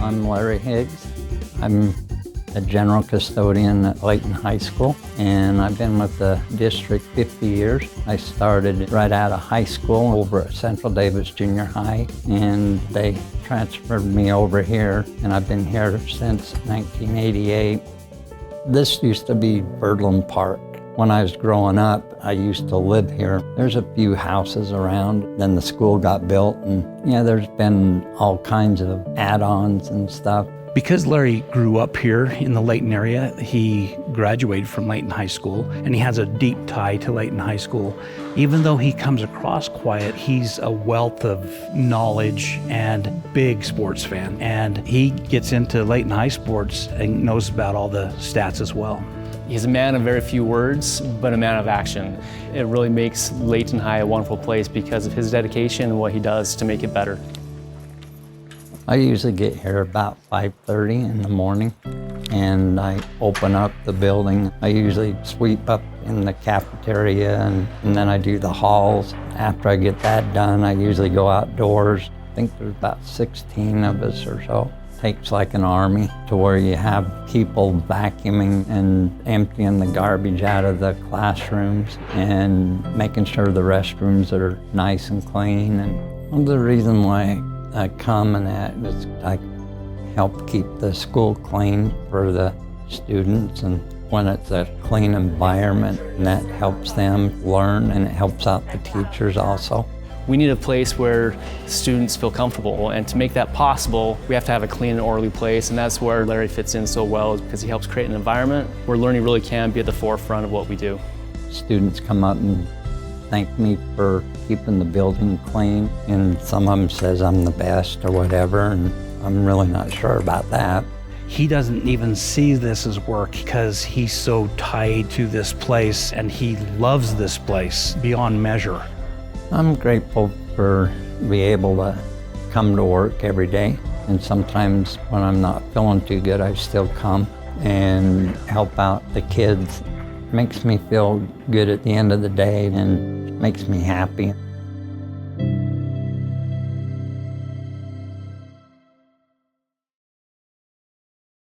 I'm Larry Higgs. I'm a general custodian at Layton High School, and I've been with the district 50 years. I started right out of high school over at Central Davis Junior High, and they transferred me over here, and I've been here since 1988. This used to be Birdland Park. When I was growing up, I used to live here. There's a few houses around, then the school got built, and there's been all kinds of add-ons and stuff. Because Larry grew up here in the Layton area, he graduated from Layton High School, and he has a deep tie to Layton High School. Even though he comes across quiet, he's a wealth of knowledge and big sports fan. And he gets into Layton High sports and knows about all the stats as well. He's a man of very few words, but a man of action. It really makes Layton High a wonderful place because of his dedication and what he does to make it better. I usually get here about 5:30 in the morning, and I open up the building. I usually sweep up in the cafeteria, and then I do the halls. After I get that done, I usually go outdoors. I think there's about 16 of us or so. Takes like an army to where you have people vacuuming and emptying the garbage out of the classrooms and making sure the restrooms are nice and clean. And one of the reasons why I come and that is I help keep the school clean for the students, and when it's a clean environment, and that helps them learn and it helps out the teachers also. We need a place where students feel comfortable, and to make that possible, we have to have a clean and orderly place, and that's where Larry fits in so well because he helps create an environment where learning really can be at the forefront of what we do. Students come up and thank me for keeping the building clean, and some of them says I'm the best or whatever, and I'm really not sure about that. He doesn't even see this as work because he's so tied to this place, and he loves this place beyond measure. I'm grateful for being able to come to work every day, and sometimes when I'm not feeling too good, I still come and help out the kids. It makes me feel good at the end of the day and makes me happy.